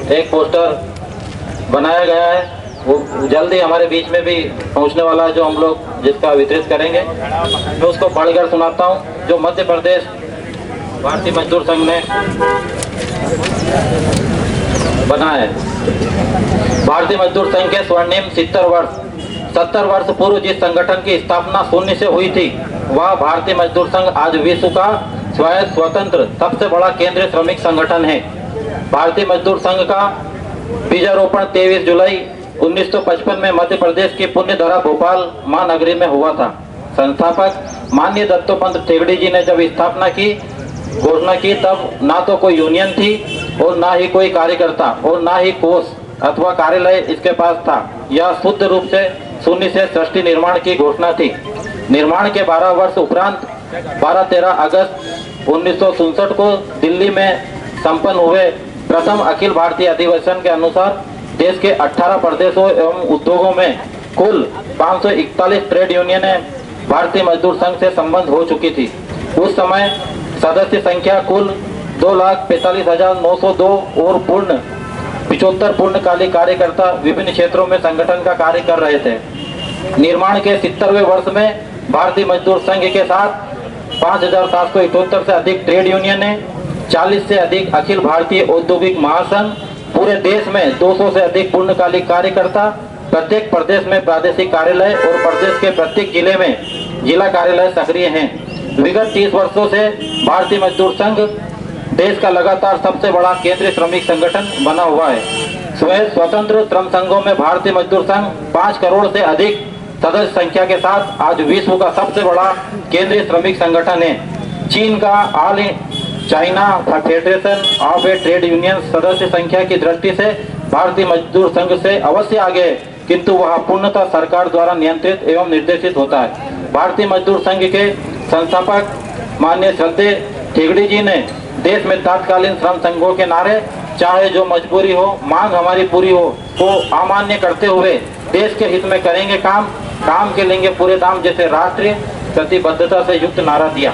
एक पोस्टर बनाया गया है, वो जल्दी हमारे बीच में भी पहुंचने वाला है, जो हम लोग जिसका वितरित करेंगे। मैं उसको पढ़कर सुनाता हूं, जो मध्य प्रदेश भारतीय मजदूर संघ ने बनाया है। भारतीय मजदूर संघ के स्वर्णिम 70 वर्ष पूर्व जिस संगठन की स्थापना शून्य से हुई थी, वह भारतीय मजदूर संघ आज विश्व का स्वायत्त स्वतंत्र सबसे बड़ा केंद्रीय श्रमिक संगठन है। भारतीय मजदूर संघ का बीजारोपण 23 जुलाई 1955 में मध्य प्रदेश की पुण्यधरा भोपाल महानगरी में हुआ था। संस्थापक माननीय दत्तोपंत ठेंगड़ी जी ने जब स्थापना की घोषणा की, तब ना तो कोई यूनियन थी और ना ही कोई कार्यकर्ता और ना ही कोष अथवा कार्यालय इसके पास था। यह शुद्ध रूप से शून्य से सृष्टि निर्माण की घोषणा थी। निर्माण के 12 वर्ष उपरांत 12-13 अगस्त 1967 को दिल्ली में संपन्न हुए प्रथम अखिल भारतीय अधिवेशन के अनुसार देश के 18 प्रदेशों एवं उद्योगों में कुल 541 ट्रेड यूनियनें भारतीय मजदूर संघ से संबद्ध हो चुकी थी। उस समय सदस्य संख्या कुल 2,45,902 और 75 पूर्णकालिक कार्यकर्ता विभिन्न क्षेत्रों में संगठन का कार्य कर रहे थे। निर्माण के 70वें वर्ष में भारतीय मजदूर संघ के साथ 5,778 से अधिक ट्रेड यूनियनें, 40 से अधिक अखिल भारतीय औद्योगिक महासंघ, पूरे देश में 200 से अधिक पूर्णकालिक कार्यकर्ता, प्रत्येक प्रदेश में प्रादेशिक कार्यालय और प्रदेश के प्रत्येक जिले में जिला कार्यालय सक्रिय हैं। विगत 30 वर्षों से भारतीय मजदूर संघ देश का लगातार सबसे बड़ा केंद्रीय श्रमिक संगठन बना हुआ है। स्वयं स्वतंत्र श्रम संघों में भारतीय मजदूर संघ 5 करोड़ से अधिक सदस्य संख्या के साथ आज विश्व का सबसे बड़ा केंद्रीय श्रमिक संगठन है। चीन का all China federation of A trade union सदस्य संख्या की दृष्टि से भारतीय मजदूर संघ से अवश्य आगे है, किंतु वह पूर्णतः सरकार द्वारा नियंत्रित एवं निर्देशित होता है। भारतीय मजदूर संघ के संस्थापक माननीय श्रद्धेय ठेंगड़ी जी ने देश में तात्कालीन श्रम संघों के नारे चाहे जो मजबूरी हो मांग हमारी पूरी हो को अमान्य करते हुए देश के हित में करेंगे काम के लेंगे पूरे दाम जैसे राष्ट्रीय प्रतिबद्धता से युक्त नारा दिया।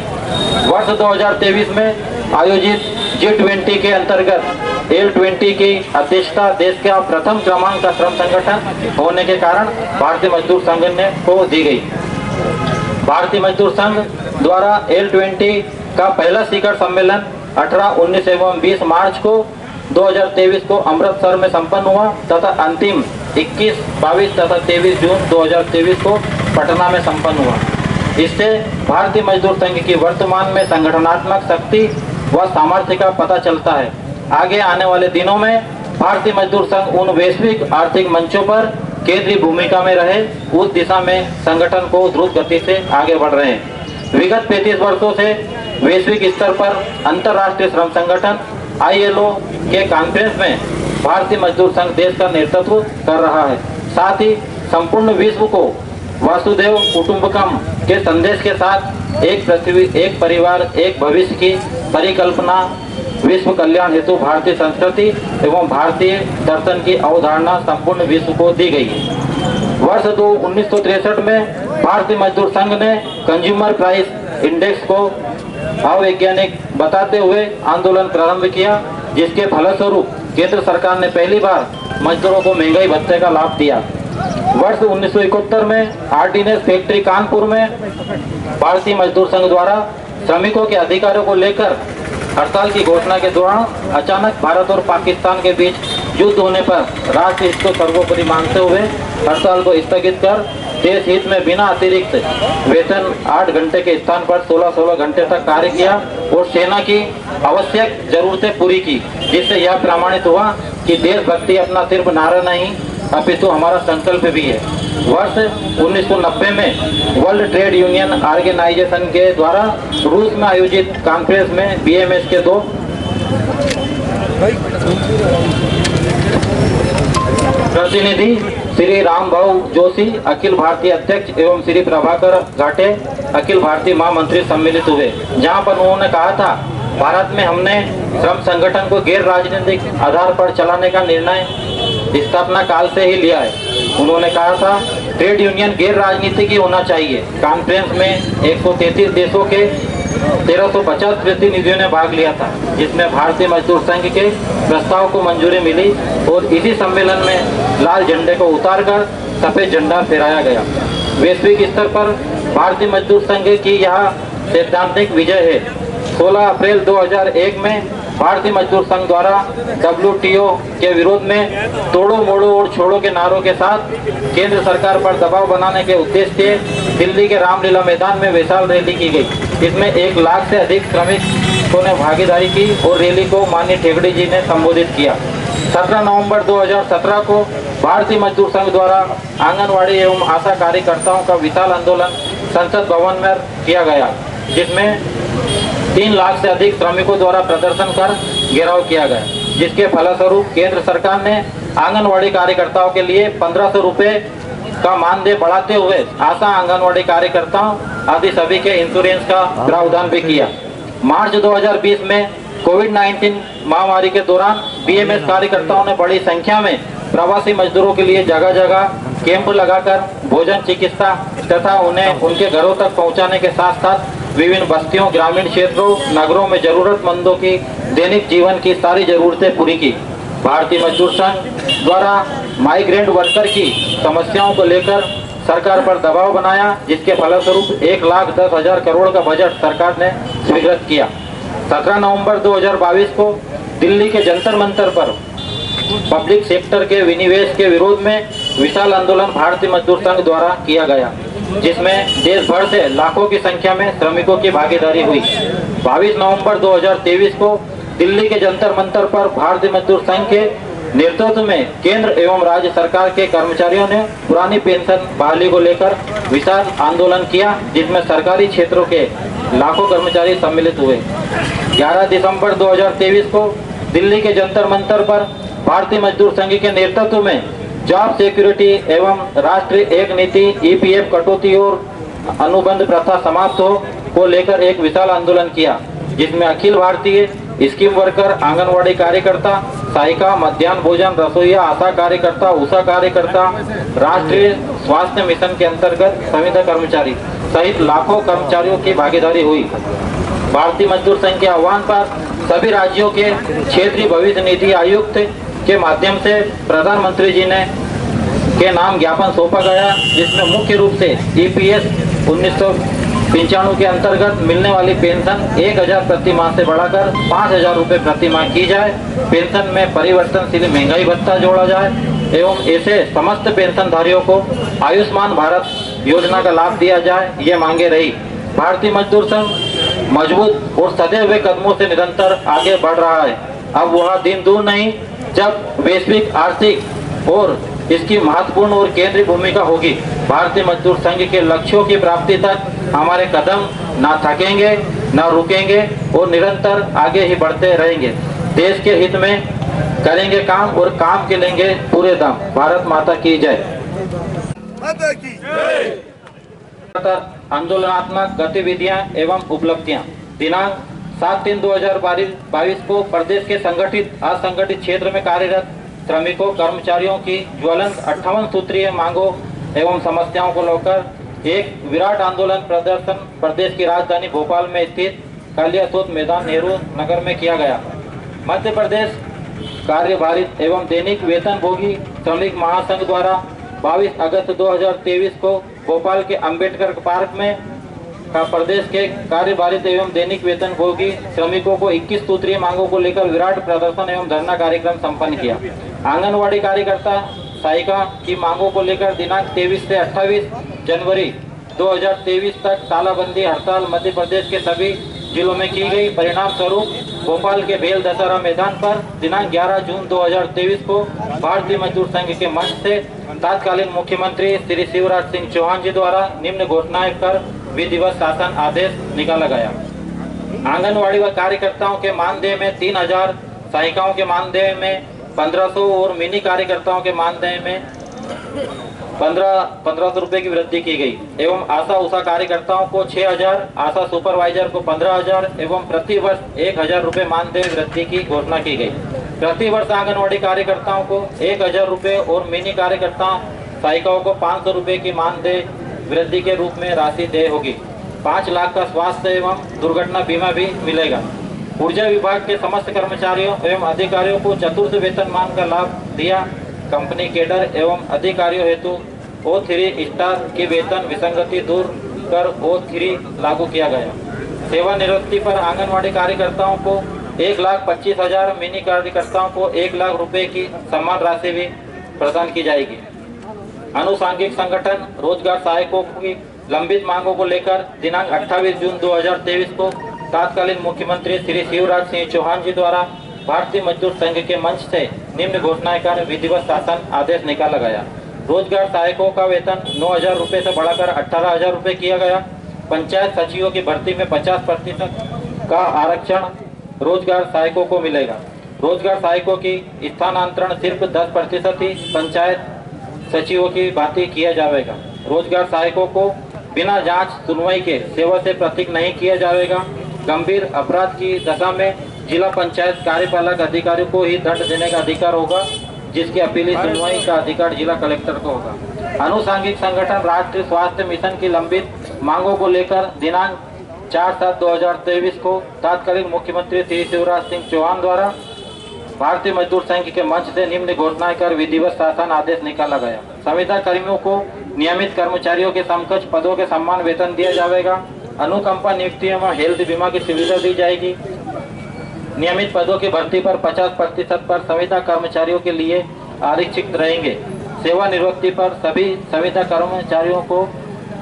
वर्ष 2023 में आयोजित G20 के अंतर्गत L20 की अध्यक्षता देश का प्रथम क्रमांक का श्रम संगठन होने के कारण भारतीय मजदूर संघ ने को दी गई। भारतीय मजदूर संघ द्वारा L20 का पहला शिखर सम्मेलन 18, 19 एवं 20 मार्च को 2023 को अमृतसर में संपन्न हुआ तथा अंतिम 21, 22 तथा 23 जून 2023 को पटना में संपन्न हुआ। इससे भारतीय मजदूर संघ की वर्तमान में संगठनात्मक शक्ति व सामर्थ्य का पता चलता है। आगे आने वाले दिनों में भारतीय मजदूर संघ उन वैश्विक आर्थिक मंचों पर केंद्रीय भूमिका में रहे, उस दिशा में संगठन को द्रुत गति से आगे बढ़ रहे हैं। विगत 35 वर्षों से वैश्विक स्तर पर अंतर्राष्ट्रीय श्रम संगठन ILO के कॉन्फ्रेंस में भारतीय मजदूर संघ देश का नेतृत्व कर रहा है। साथ ही संपूर्ण विश्व को वासुदेव कुटुंबकम के संदेश के साथ एक पृथ्वी, एक परिवार, एक भविष्य की परिकल्पना विश्व कल्याण हेतु भारतीय संस्कृति एवं भारतीय दर्शन की अवधारणा संपूर्ण विश्व को दी गई है। वर्ष 1963 में भारतीय मजदूर संघ ने कंज्यूमर प्राइस इंडेक्स को अवैज्ञानिक बताते हुए आंदोलन प्रारंभ किया, जिसके फलस्वरूप केंद्र सरकार ने पहली बार मजदूरों को महंगाई भत्ते का लाभ दिया। वर्ष 1971 में आर्डिनेंस फैक्ट्री कानपुर में भारतीय मजदूर संघ द्वारा श्रमिकों के अधिकारों को लेकर हड़ताल की घोषणा के दौरान अचानक भारत और पाकिस्तान के बीच युद्ध होने पर राष्ट्र हित को सर्वोपरि मानते हुए हड़ताल को स्थगित कर देश हित में बिना अतिरिक्त वेतन 8 घंटे के स्थान पर 16-16 घंटे तक कार्य किया और सेना की आवश्यक जरूरतें पूरी की, जिससे यह प्रमाणित हुआ कि देशभक्ति अपना सिर्फ नारा नहीं अपितु हमारा संकल्प भी है। वर्ष 1990 में वर्ल्ड ट्रेड यूनियन ऑर्गेनाइजेशन के द्वारा रूस में आयोजित कॉन्फ्रेंस में BMS के 2 प्रतिनिधि श्री रामभाऊ जोशी अखिल भारतीय अध्यक्ष एवं श्री प्रभाकर घाटे अखिल भारतीय महामंत्री सम्मिलित हुए, जहां पर उन्होंने कहा था भारत में हमने श्रम संगठन को गैर राजनीतिक आधार पर चलाने का निर्णय स्थापना काल से ही लिया है। उन्होंने कहा था ट्रेड यूनियन गैर राजनीतिक ही होना चाहिए। कॉन्फ्रेंस में 133 देशों के 1350 प्रतिनिधियों ने भाग लिया था, जिसमें भारतीय मजदूर संघ के प्रस्ताव को मंजूरी मिली और इसी सम्मेलन में लाल झंडे को उतारकर सफेद झंडा फहराया गया। वैश्विक स्तर पर भारतीय मजदूर संघ की यह सैद्धांतिक विजय है। 16 अप्रैल 2001 में भारतीय मजदूर संघ द्वारा WTO के विरोध में तोड़ो मोड़ो और छोड़ो के नारों के साथ केंद्र सरकार पर दबाव बनाने के उद्देश्य से दिल्ली के रामलीला मैदान में विशाल रैली की गई। इसमें 1 लाख से अधिक श्रमिकों ने भागीदारी की और रैली को माननीय ठेगड़ी जी ने संबोधित किया। 17 नवंबर 2017 को भारतीय मजदूर संघ द्वारा आंगनवाड़ी एवं आशा कार्यकर्ताओं का विशाल आंदोलन संसद भवन में किया गया, जिसमें 3 लाख से अधिक श्रमिकों द्वारा प्रदर्शन कर घेराव किया गया, जिसके फलस्वरूप केंद्र सरकार ने आंगनवाड़ी कार्यकर्ताओं के लिए 1500 रुपये का मानदेय बढ़ाते हुए आशा आंगनवाड़ी कार्यकर्ताओं आदि सभी के इंश्योरेंस का प्रावधान भी किया। मार्च 2020 में कोविड-19 महामारी के दौरान BMS कार्यकर्ताओं ने बड़ी संख्या में प्रवासी मजदूरों के लिए जगह जगह कैंप लगाकर भोजन, चिकित्सा तथा उन्हें उनके घरों तक पहुंचाने के साथ साथ विभिन्न बस्तियों, ग्रामीण क्षेत्रों, नगरों में जरूरतमंदों की दैनिक जीवन की सारी जरूरतें पूरी की। भारतीय मजदूर संघ द्वारा माइग्रेंट वर्कर की समस्याओं को लेकर सरकार पर दबाव बनाया, जिसके फलस्वरूप 1,10,000 करोड़ का बजट सरकार ने स्वीकृत किया। 17 नवंबर 2022 को दिल्ली के जंतर मंतर पर पब्लिक सेक्टर के विनिवेश के विरोध में विशाल आंदोलन भारतीय मजदूर संघ द्वारा किया गया, जिसमें देश भर से लाखों की संख्या में श्रमिकों की भागीदारी हुई। 22 नवंबर 2023 को दिल्ली के जंतर मंतर पर भारतीय मजदूर संघ के नेतृत्व में केंद्र एवं राज्य सरकार के कर्मचारियों ने पुरानी पेंशन बहाली को लेकर विशाल आंदोलन किया, जिसमें सरकारी क्षेत्रों के लाखों कर्मचारी सम्मिलित हुए। 11 दिसंबर 2023 को दिल्ली के जंतर मंतर पर भारतीय मजदूर संघ के नेतृत्व में जॉब सिक्योरिटी एवं राष्ट्रीय एक नीति EPF कटौती और अनुबंध प्रथा समाप्त हो को लेकर एक विशाल आंदोलन किया, जिसमें अखिल भारतीय स्कीम वर्कर, आंगनवाड़ी कार्यकर्ता, सहायिका, मध्याह्न भोजन, रसोईया, आशा कार्यकर्ता, उषा कार्यकर्ता, राष्ट्रीय स्वास्थ्य मिशन के अंतर्गत संविदा कर्मचारी सहित लाखों कर्मचारियों की भागीदारी हुई। भारतीय मजदूर संघ के आह्वान पर सभी राज्यों के क्षेत्रीय भविष्य निधि आयुक्त के माध्यम से प्रधानमंत्री जी ने के नाम ज्ञापन सौंपा गया, जिसमें मुख्य रूप से EPS 1995 के अंतर्गत मिलने वाली पेंशन 1,000 प्रति माह से बढ़ाकर 5,000 रुपये प्रति माह की जाए, पेंशन में परिवर्तनशील महंगाई भत्ता जोड़ा जाए एवं ऐसे समस्त पेंशनधारियों को आयुष्मान भारत योजना का लाभ दिया जाए, ये मांगे रही। भारतीय मजदूर संघ मजबूत और सधे हुए कदमों से निरंतर आगे बढ़ रहा है। अब वह दिन दूर नहीं जब वैश्विक आर्थिक और इसकी महत्वपूर्ण और केंद्रीय भूमिका होगी। भारतीय मजदूर संघ के लक्ष्यों की प्राप्ति तक हमारे कदम ना थकेंगे, ना रुकेंगे और निरंतर आगे ही बढ़ते रहेंगे। देश के हित में करेंगे काम और काम के लेंगे पूरे दम। भारत माता की जय। आंदोलनात्मक गतिविधियां एवं उपलब्धियां। दिनांक 7/3/2022 को प्रदेश के संगठित असंगठित क्षेत्र में कार्यरत श्रमिकों कर्मचारियों की ज्वलंत 58 सूत्रीय मांगों एवं समस्याओं को लेकर एक विराट आंदोलन प्रदर्शन प्रदेश की राजधानी भोपाल में स्थित कालियासोत मैदान नेहरू नगर में किया गया। मध्य प्रदेश कार्यभारित एवं दैनिक वेतनभोगी श्रमिक महासंघ द्वारा 22 अगस्त 2023 को भोपाल के अंबेडकर पार्क में प्रदेश के कार्यभारित एवं दैनिक वेतनभोगी श्रमिकों को 21 सूत्रीय मांगों को लेकर विराट प्रदर्शन एवं धरना कार्यक्रम संपन्न किया। आंगनवाड़ी कार्यकर्ता सहायिका की मांगों को लेकर दिनांक 23 से 28 जनवरी 2023 तक तालाबंदी हड़ताल मध्य प्रदेश के सभी जिलों में की गई। परिणाम स्वरूप भोपाल के भेल दशहरा मैदान पर दिनांक 11 जून 2023 को भारतीय मजदूर संघ के मंच से तत्कालीन मुख्यमंत्री श्री शिवराज सिंह चौहान जी द्वारा निम्न घोषणाएं कर विधिवत शासन आदेश निकाला गया। आंगनवाड़ी व कार्यकर्ताओं के मानदेय में 3,000, सहायिकाओं के मानदेय में 1,500 और मिनी कार्यकर्ताओं के मानदेय में 1,500 रुपए की वृद्धि की गई एवं आशा उषा कार्यकर्ताओं को 6,000, आशा सुपरवाइजर को 15,000 एवं प्रति वर्ष 1,000 रुपए मानदेय वृद्धि की घोषणा की गई। प्रति वर्ष आंगनवाड़ी कार्यकर्ताओं को 1,000 रुपए और मिनी कार्यकर्ताओं सहायिकाओं को 500 रुपए की मानदेय वृद्धि के रूप में राशि देय होगी। 5 लाख का स्वास्थ्य एवं दुर्घटना बीमा भी मिलेगा। ऊर्जा विभाग के समस्त कर्मचारियों एवं अधिकारियों को चतुर्थ वेतनमान का लाभ दिया। कंपनी केडर एवं अधिकारियों हेतु O3 स्टार की वेतन विसंगति दूर कर O3 लागू किया गया। सेवानिवृत्ति पर आंगनवाड़ी कार्यकर्ताओं को 1,25,000, मिनी कार्यकर्ताओं को 1 लाख रुपए की सम्मान राशि भी प्रदान की जाएगी। अनुसांगिक संगठन रोजगार सहायकों की लंबित मांगों को लेकर दिनांक 28 जून 2023 को तत्कालीन मुख्यमंत्री श्री शिवराज सिंह चौहान जी द्वारा भारतीय मजदूर संघ के मंच से निम्न घोषणाएं कर विधिवत शासन आदेश निकाला गया। रोजगार सहायकों का वेतन 9,000 रुपये से बढ़ाकर 18,000 रुपये किया गया। पंचायत सचिवों की भर्ती में 50% का आरक्षण रोजगार सहायकों को मिलेगा। रोजगार सहायकों की स्थानांतरण सिर्फ 10% ही पंचायत सचिवों की भांति किया जाएगा। रोजगार सहायकों को बिना जांच सुनवाई के सेवा से पृथक नहीं किया जाएगा। गंभीर अपराध की दशा में जिला पंचायत कार्यपालक अधिकारी को ही दंड देने का अधिकार होगा, जिसकी अपीली सुनवाई का अधिकार जिला कलेक्टर को होगा। अनुसांगिक संगठन राष्ट्रीय स्वास्थ्य मिशन की लंबित मांगों को लेकर दिनांक 4/7/2023 को तत्कालीन मुख्यमंत्री श्री शिवराज सिंह चौहान द्वारा भारतीय मजदूर संघ के मंच से निम्न घोषणाएं कर विधिवत शासन आदेश निकाला गया। संविदा कर्मियों को नियमित कर्मचारियों के समकक्ष पदों के समान वेतन दिया जाएगा। अनुकंपा नियुक्ति एवं हेल्थ बीमा की सुविधा दी जाएगी। नियमित पदों की भर्ती पर 50% पर संविदा कर्मचारियों के लिए आरक्षित रहेंगे। सेवानिवृत्ति पर सभी संविदा कर्मचारियों को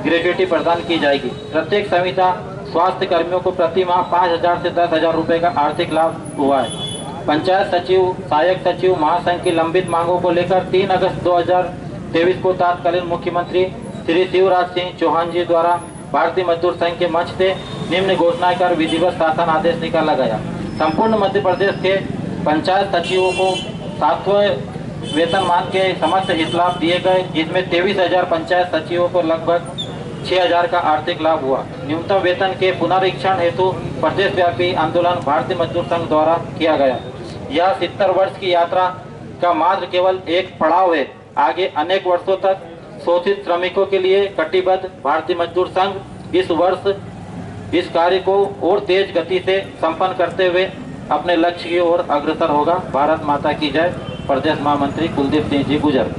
ग्रेच्युटी प्रदान की जाएगी। प्रत्येक संविदा स्वास्थ्य कर्मियों को प्रति माह 5,000 से 10,000 रुपये का आर्थिक लाभ हुआ है। पंचायत सचिव, सहायक सचिव महासंघ की लंबित मांगों को लेकर 3 अगस्त 2023 को तत्कालीन मुख्यमंत्री श्री शिवराज सिंह चौहान जी द्वारा भारतीय मजदूर संघ के मंच से निम्न घोषणाएं कर विधिवत शासन आदेश निकाला गया। संपूर्ण मध्य प्रदेश के पंचायत सचिवों को 7वें वेतनमान के समस्त हित लाभ दिए गए, जिसमें 23,000 पंचायत सचिवों को लगभग 6,000 का आर्थिक लाभ हुआ। न्यूनतम वेतन के पुनरीक्षण हेतु प्रदेश व्यापी आंदोलन भारतीय मजदूर संघ द्वारा किया गया। यह 70 वर्ष की यात्रा का मात्र केवल एक पड़ाव है। आगे अनेक वर्षों तक शोषित श्रमिकों के लिए कटिबद्ध भारतीय मजदूर संघ इस वर्ष इस कार्य को और तेज गति से संपन्न करते हुए अपने लक्ष्य की ओर अग्रसर होगा। भारत माता की जय। प्रदेश महामंत्री कुलदीप सिंह जी गुजर।